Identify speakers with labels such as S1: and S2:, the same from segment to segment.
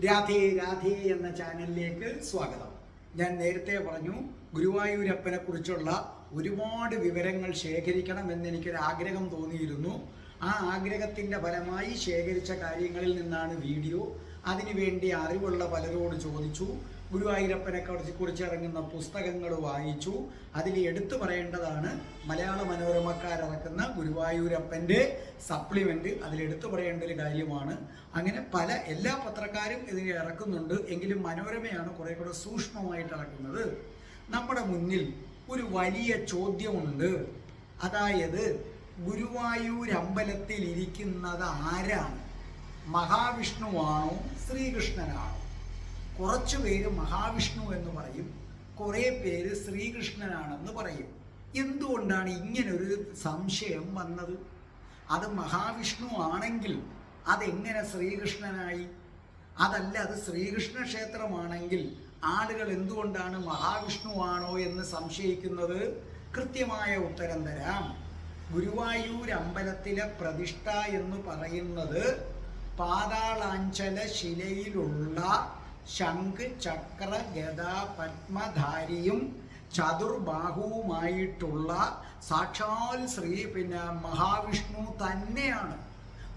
S1: രാധേ രാധേ എന്ന ചാനലിലേക്ക് സ്വാഗതം. ഞാൻ നേരത്തെ പറഞ്ഞു, ഗുരുവായൂരപ്പനെ കുറിച്ചുള്ള ഒരുപാട് വിവരങ്ങൾ ശേഖരിക്കണം എന്നെനിക്കൊരു ആഗ്രഹം തോന്നിയിരുന്നു. ആ ആഗ്രഹത്തിൻ്റെ ഫലമായി ശേഖരിച്ച കാര്യങ്ങളിൽ നിന്നാണ് വീഡിയോ. അതിനുവേണ്ടി അറിവുള്ള പലരോട് ചോദിച്ചു. ഗുരുവായൂരപ്പനെ കുറിച്ച് ഇറങ്ങുന്ന പുസ്തകങ്ങൾ വായിച്ചു. അതിൽ എടുത്തു പറയേണ്ടതാണ് മലയാള മനോരമക്കാരിറക്കുന്ന ഗുരുവായൂരപ്പൻ്റെ സപ്ലിമെൻ്റ്. അതിലെടുത്തു പറയേണ്ട ഒരു കാര്യമാണ്. അങ്ങനെ എല്ലാ പത്രക്കാരും ഇതിനെ ഇറക്കുന്നുണ്ട്. എങ്കിലും മനോരമയാണ് കുറേ കൂടെ സൂക്ഷ്മമായിട്ട് ഇറക്കുന്നത്. നമ്മുടെ മുന്നിൽ ഒരു വലിയ ചോദ്യമുണ്ട്. അതായത് ഗുരുവായൂരമ്പലത്തിൽ ഇരിക്കുന്നത് ആരാണ്? മഹാവിഷ്ണുവാണോ ശ്രീകൃഷ്ണനാണോ? കുറച്ചു പേര് മഹാവിഷ്ണു എന്ന് പറയും, കുറേ പേര് ശ്രീകൃഷ്ണനാണെന്ന് പറയും. എന്തുകൊണ്ടാണ് ഇങ്ങനൊരു സംശയം വന്നത്? അത് മഹാവിഷ്ണു ആണെങ്കിൽ അതെങ്ങനെ ശ്രീകൃഷ്ണനായി? അതല്ല, അത് ശ്രീകൃഷ്ണ ക്ഷേത്രമാണെങ്കിൽ ആളുകൾ എന്തുകൊണ്ടാണ് മഹാവിഷ്ണു ആണോ എന്ന് സംശയിക്കുന്നത്? കൃത്യമായ ഉത്തരം തരാം. ഗുരുവായൂർ അമ്പലത്തിലെ പ്രതിഷ്ഠ എന്ന് പറയുന്നത് പാതാളാഞ്ചല ശിലയിലുള്ള ശംഖ്, ചക്ര, ഗദ, പത്മധാരിയും ചതുർബാഹുവുമായിട്ടുള്ള സാക്ഷാൽ മഹാവിഷ്ണു തന്നെയാണ്.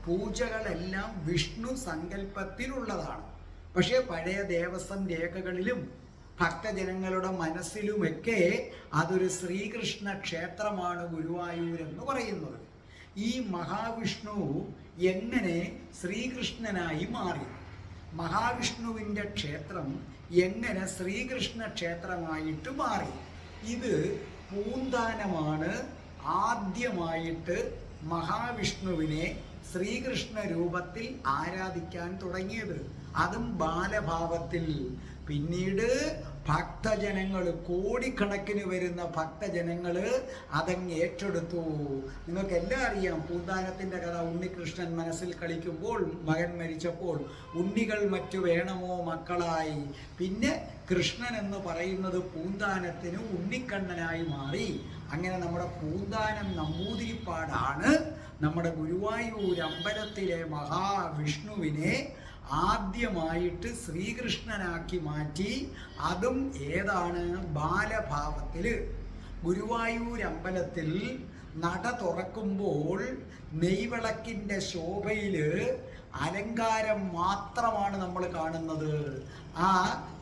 S1: പൂജകളെല്ലാം വിഷ്ണു സങ്കല്പത്തിലുള്ളതാണ്. പക്ഷേ പഴയ ദേവസ്വം രേഖകളിലും ഭക്തജനങ്ങളുടെ മനസ്സിലുമൊക്കെ അതൊരു ശ്രീകൃഷ്ണ ക്ഷേത്രമാണ് ഗുരുവായൂർ എന്ന് പറയുന്നത്. ഈ മഹാവിഷ്ണു എങ്ങനെ ശ്രീകൃഷ്ണനായി മാറി? മഹാവിഷ്ണുവിൻ്റെ ക്ഷേത്രം എങ്ങനെ ശ്രീകൃഷ്ണ ക്ഷേത്രമായിട്ട് മാറി? ഇത് പൂന്താനമാണ് ആദ്യമായിട്ട് മഹാവിഷ്ണുവിനെ ശ്രീകൃഷ്ണ രൂപത്തിൽ ആരാധിക്കാൻ തുടങ്ങിയത്, അതും ബാലഭാവത്തിൽ. പിന്നീട് ഭക്തജനങ്ങൾ, കോടിക്കണക്കിന് വരുന്ന ഭക്തജനങ്ങൾ അതങ്ങ് ഏറ്റെടുത്തു. നിങ്ങൾക്കെല്ലാം അറിയാം പൂന്താനത്തിൻ്റെ കഥ. ഉണ്ണികൃഷ്ണൻ മനസ്സിൽ കളിക്കുമ്പോൾ മകൻ മരിച്ചപ്പോൾ ഉണ്ണികൾ മറ്റു വേണമോ മക്കളായി. പിന്നെ കൃഷ്ണൻ എന്ന് പറയുന്നത് പൂന്താനത്തിന് ഉണ്ണിക്കണ്ണനായി മാറി. അങ്ങനെ നമ്മുടെ പൂന്താനം നമ്പൂതിരിപ്പാടാണ് നമ്മുടെ ഗുരുവായൂർ അമ്പലത്തിലെ മഹാവിഷ്ണുവിനെ ആദ്യമായിട്ട് ശ്രീകൃഷ്ണനാക്കി മാറ്റി. അതും ഏതാണ്? ബാലഭാവത്തിൽ. ഗുരുവായൂർ അമ്പലത്തിൽ നട തുറക്കുമ്പോൾ നെയ്വിളക്കിൻ്റെ ശോഭയിൽ അലങ്കാരം മാത്രമാണ് നമ്മൾ കാണുന്നത്. ആ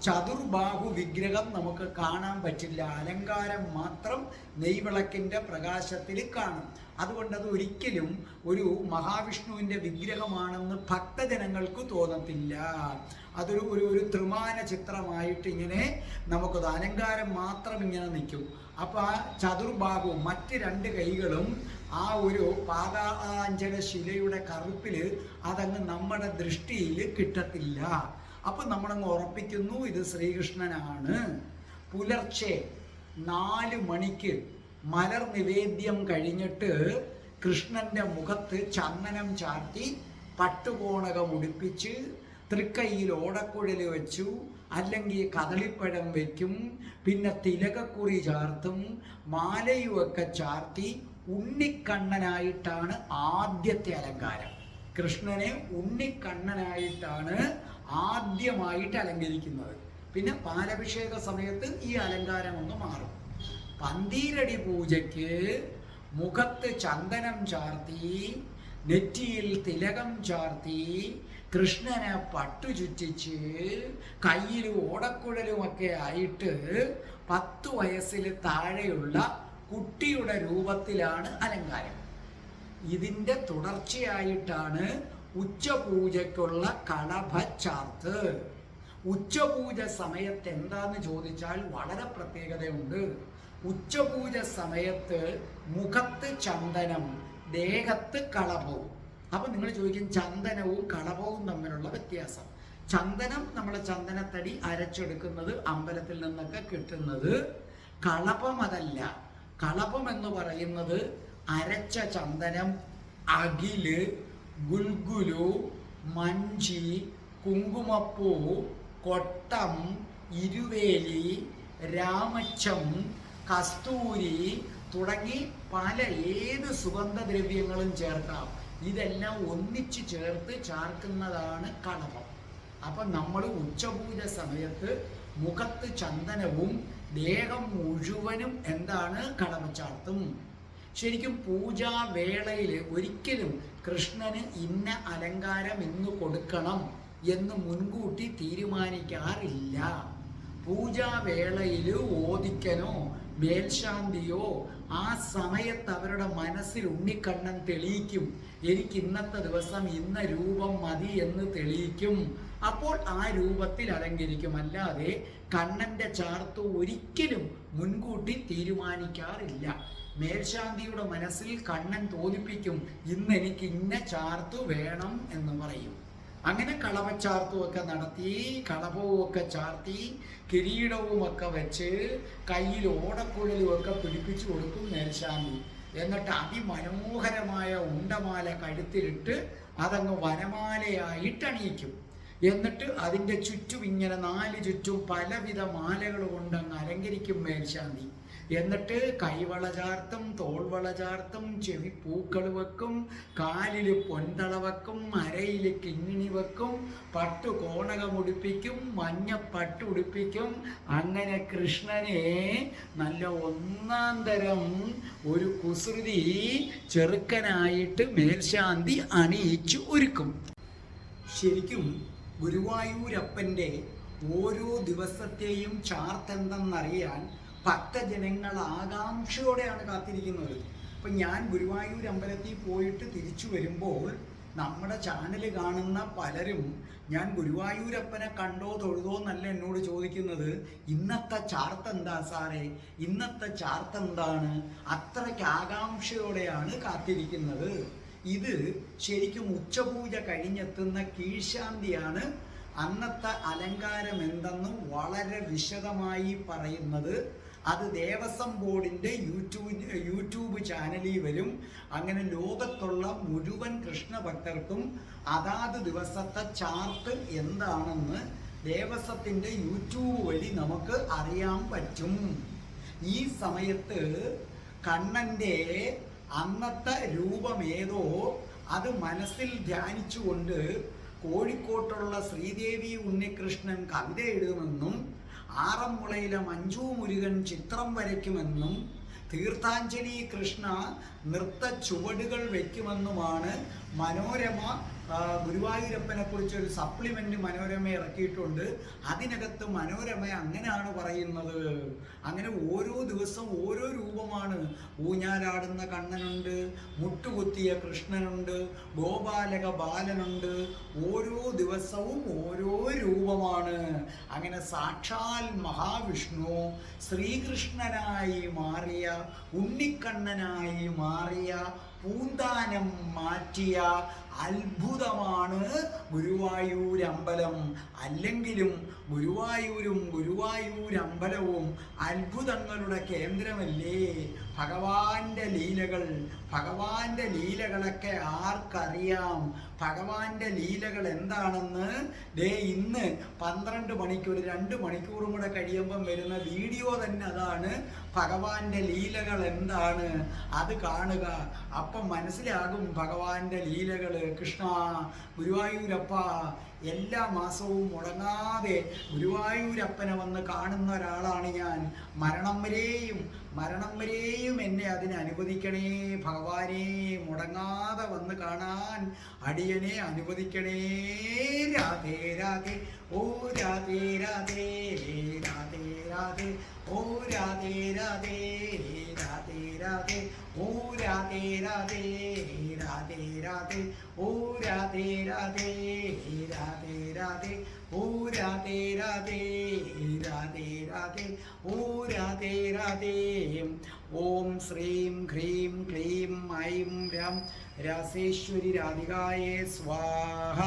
S1: ചതുർബാഹു വിഗ്രഹം നമുക്ക് കാണാൻ പറ്റില്ല. അലങ്കാരം മാത്രം നെയ്വിളക്കിൻ്റെ പ്രകാശത്തിൽ കാണും. അതുകൊണ്ട് അത് ഒരിക്കലും ഒരു മഹാവിഷ്ണുവിൻ്റെ വിഗ്രഹമാണെന്ന് ഭക്തജനങ്ങൾക്ക് തോന്നത്തില്ല. അതൊരു ഒരു ത്രിമാന ചിത്രമായിട്ട് ഇങ്ങനെ നമുക്കത് അലങ്കാരം മാത്രം ഇങ്ങനെ നിൽക്കും. അപ്പോൾ ആ ചതുർബാഹു, മറ്റ് രണ്ട് കൈകളും ആ ഒരു പാതാളാഞ്ചല ശിലയുടെ കറുപ്പിൽ അതങ്ങ് നമ്മുടെ ദൃഷ്ടിയിൽ കിട്ടത്തില്ല. അപ്പം നമ്മളങ്ങ് ഉറപ്പിക്കുന്നു ഇത് ശ്രീകൃഷ്ണനാണ്. പുലർച്ചെ 4 മണിക്ക് മലർ നിവേദ്യം കഴിഞ്ഞിട്ട് കൃഷ്ണൻ്റെ മുഖത്ത് ചന്ദനം ചാർത്തി പട്ടുകോണകം ഉടുപ്പിച്ച് തൃക്കൈയിൽ ഓടക്കുഴൽ വെച്ചു, അല്ലെങ്കിൽ കദളിപ്പഴം വയ്ക്കും, പിന്നെ തിലകക്കുറി ചാർത്തും, മാലയുമൊക്കെ ചാർത്തി ഉണ്ണിക്കണ്ണനായിട്ടാണ് ആദ്യത്തെ അലങ്കാരം. കൃഷ്ണനെ ഉണ്ണിക്കണ്ണനായിട്ടാണ് ആദ്യമായിട്ട് അലങ്കരിക്കുന്നത്. പിന്നെ പാലഭിഷേക സമയത്ത് ഈ അലങ്കാരം ഒന്ന് മാറും. പന്തീരടി പൂജയ്ക്ക് മുഖത്ത് ചന്ദനം ചാർത്തി, നെറ്റിയിൽ തിലകം ചാർത്തി, കൃഷ്ണനെ പട്ടു ചുറ്റിച്ച്, കയ്യിൽ ഓടക്കുഴലുമൊക്കെ ആയിട്ട് 10 വയസ്സിൽ താഴെയുള്ള കുട്ടിയുടെ രൂപത്തിലാണ് അലങ്കാരം. ഇതിൻ്റെ തുടർച്ചയായിട്ടാണ് ഉച്ചപൂജയ്ക്കുള്ള കളഭച്ചാർത്ത്. ഉച്ചപൂജ സമയത്ത് എന്താന്ന് ചോദിച്ചാൽ വളരെ പ്രത്യേകതയുണ്ട്. ഉച്ചപൂജ സമയത്ത് മുഖത്ത് ചന്ദനം, ദേഹത്ത് കളഭവും. അപ്പം നിങ്ങൾ ചോദിക്കും ചന്ദനവും കളഭവും തമ്മിലുള്ള വ്യത്യാസം. ചന്ദനം നമ്മളെ ചന്ദനത്തടി അരച്ചെടുക്കുന്നത് അമ്പലത്തിൽ നിന്നൊക്കെ കിട്ടുന്നത്. കളഭം അതല്ല. കളഭം എന്ന് പറയുന്നത് അരച്ച ചന്ദനം, അകില്, ഗുൽഗുലു, മഞ്ചി, കുങ്കുമപ്പൂ, കൊട്ടം, ഇരുവേലി, രാമച്ചം, കസ്തൂരി തുടങ്ങി ഏത് സുഗന്ധദ്രവ്യങ്ങളും ചേർക്കാം. ഇതെല്ലാം ഒന്നിച്ചു ചേർത്ത് ചാർക്കുന്നതാണ് കളഭം. അപ്പം നമ്മൾ ഉച്ചപൂജ സമയത്ത് മുഖത്ത് ചന്ദനവും ദേഹം മുഴുവനും എന്താണ് കളമച്ചാർത്തും. ശരിക്കും പൂജാവേളയിൽ ഒരിക്കലും കൃഷ്ണന് ഇന്ന അലങ്കാരം ഇന്ന് കൊടുക്കണം എന്ന് മുൻകൂട്ടി തീരുമാനിക്കാറില്ല. പൂജാവേളയിൽ ഓദിക്കനോ മേൽശാന്തിയോ ആ സമയത്ത് അവരുടെ മനസ്സിൽ ഉണ്ണിക്കണ്ണൻ തെളിയിക്കും. എനിക്ക് ഇന്നത്തെ ദിവസം ഇന്ന രൂപം മതി എന്ന് തെളിയിക്കും. അപ്പോൾ ആ രൂപത്തിൽ അലങ്കരിക്കും. അല്ലാതെ കണ്ണൻ്റെ ചാർത്ത് ഒരിക്കലും മുൻകൂട്ടി തീരുമാനിക്കാറില്ല. മേൽശാന്തിയുടെ മനസ്സിൽ കണ്ണൻ തോന്നിപ്പിക്കും, ഇന്ന് എനിക്ക് ഇന്ന ചാർത്തു വേണം എന്ന് പറയും. അങ്ങനെ കളവച്ചാർത്തുമൊക്കെ നടത്തി, കളഭവുമൊക്കെ ചാർത്തി, കിരീടവുമൊക്കെ വെച്ച് കയ്യിൽ ഓടക്കുഴലുമൊക്കെ പിടിപ്പിച്ചു കൊടുക്കും മേൽശാന്തി. എന്നിട്ട് അതിമനോഹരമായ ഉണ്ടമാല കഴുത്തിലിട്ട് അതങ്ങ് വനമാലയായിട്ട് അണിയിക്കും. എന്നിട്ട് അതിൻ്റെ ചുറ്റും ഇങ്ങനെ 4 ചുറ്റും പലവിധ മാലകൾ കൊണ്ടങ്ങ് അലങ്കരിക്കും മേൽശാന്തി. എന്നിട്ട് കൈവള ചാർത്തും, തോൾവള ചാർത്തും, ചെവിപ്പൂക്കൾ വെക്കും, കാലിൽ പൊന്തള വെക്കും, അരയിൽ കിങ്ങിണി വെക്കും, പട്ടു കോണകമുടിപ്പിക്കും, മഞ്ഞപ്പട്ട് ഉടുപ്പിക്കും. അങ്ങനെ കൃഷ്ണനെ നല്ല ഒന്നാം തരം ഒരു കുസൃതി ചെറുക്കനായിട്ട് മേൽശാന്തി അണിയിച്ചു ഒരുക്കും. ശരിക്കും ഗുരുവായൂരപ്പൻ്റെ ഓരോ ദിവസത്തെയും ചാർത്തെന്തെന്നറിയാൻ ഭക്തജനങ്ങൾ ആകാംക്ഷയോടെയാണ് കാത്തിരിക്കുന്നത്. അപ്പം ഞാൻ ഗുരുവായൂർ അമ്പലത്തിൽ പോയിട്ട് തിരിച്ചു വരുമ്പോൾ നമ്മുടെ ചാനൽ കാണുന്ന പലരും ഞാൻ ഗുരുവായൂരപ്പനെ കണ്ടോ തൊഴുതോ എന്നല്ല എന്നോട് ചോദിക്കുന്നത്, ഇന്നത്തെ ചാർത്തെന്താ സാറേ, ഇന്നത്തെ ചാർത്തെന്താണ്? അത്രയ്ക്ക് ആകാംക്ഷയോടെയാണ് കാത്തിരിക്കുന്നത്. ഇത് ശരിക്കും ഉച്ചപൂജ കഴിഞ്ഞെത്തുന്ന കീഴ്ശാന്തിയാണ് അന്നത്തെ അലങ്കാരം എന്തെന്ന് വളരെ വിശദമായി പറയുന്നത്. അത് ദേവസ്വം ബോർഡിൻ്റെ യൂട്യൂബ് ചാനലിൽ വരും. അങ്ങനെ ലോകത്തുള്ള മുഴുവൻ കൃഷ്ണഭക്തർക്കും അതാത് ദിവസത്തെ ചാർട്ട് എന്താണെന്ന് ദേവസ്വത്തിൻ്റെ യൂട്യൂബ് വഴി നമുക്ക് അറിയാൻ പറ്റും. ഈ സമയത്ത് കണ്ണൻ്റെ അന്നത്തെ രൂപമേതോ അത് മനസ്സിൽ ധ്യാനിച്ചുകൊണ്ട് കോഴിക്കോട്ടുള്ള ശ്രീദേവി ഉണ്ണികൃഷ്ണൻ കവിത എഴുതുമെന്നും ആറന്മുളയിലെ മഞ്ജു മുരുകൻ ചിത്രം വരയ്ക്കുമെന്നും തീർത്ഥാഞ്ജലി കൃഷ്ണ നൃത്ത ചുവടുകൾ വയ്ക്കുമെന്നുമാണ് മനോരമ ഗുരുവായൂരപ്പനെ കുറിച്ച് ഒരു സപ്ലിമെന്റ് മനോരമ ഇറക്കിയിട്ടുണ്ട്. അതിനകത്ത് മനോരമ അങ്ങനെയാണ് പറയുന്നത്. അങ്ങനെ ഓരോ ദിവസം ഓരോ രൂപമാണ്. ഊഞ്ഞാലാടുന്ന കണ്ണനുണ്ട്, മുട്ടുകുത്തിയ കൃഷ്ണനുണ്ട്, ഗോപാലക ബാലനുണ്ട്. ഓരോ ദിവസവും ഓരോ രൂപമാണ്. അങ്ങനെ സാക്ഷാൽ മഹാവിഷ്ണു ശ്രീകൃഷ്ണനായി മാറിയ, ഉണ്ണിക്കണ്ണനായി മാറിയ, പൂന്താനം മാറ്റിയ അത്ഭുതമാണ് ഗുരുവായൂരമ്പലം. അല്ലെങ്കിലും ഗുരുവായൂരും ഗുരുവായൂരമ്പലവും അത്ഭുതങ്ങളുടെ കേന്ദ്രമല്ലേ. ഭഗവാന്റെ ലീലകൾ, ഭഗവാന്റെ ലീലകളൊക്കെ ആർക്കറിയാം? ഭഗവാന്റെ ലീലകൾ എന്താണെന്ന് ഇന്ന് 12 മണിക്കൂർ 2 മണിക്കൂറും കൂടെ കഴിയുമ്പം വരുന്ന വീഡിയോ തന്നെ അതാണ്. ഭഗവാന്റെ ലീലകൾ എന്താണ് അത് കാണുക. അപ്പം മനസ്സിലാകും ഭഗവാന്റെ ലീലകൾ. കൃഷ്ണ ഗുരുവായൂരപ്പ എല്ലാ മാസവും മുടങ്ങാതെ ഗുരുവായൂരപ്പനെ വന്ന് കാണുന്ന ഒരാളാണ് ഞാൻ. മരണം വരെയും എന്നെ അതിന് അനുവദിക്കണേ ഭഗവാനെ. മുടങ്ങാതെ വന്ന് കാണാൻ അടിയനെ അനുവദിക്കണേ. രാധേ രാധേ ഓ രാധേ രാധേ രാധേ രാധേ ഓ രാധേ രാധേ രാധേ രാധേ ഓ രാധേ രാധേ രാധേ രാധേ ഓ രാധേ രാധേ രാധേ രാധേ ഓ രാധേ രാധേ രാധേ രാധേ ഓ രാധേ രാധേ. ഓം ശ്രീം ഹ്രീം ക്ലീം ഐം രം രാസേശ്വരി രാധികായേ സ്വാഹ.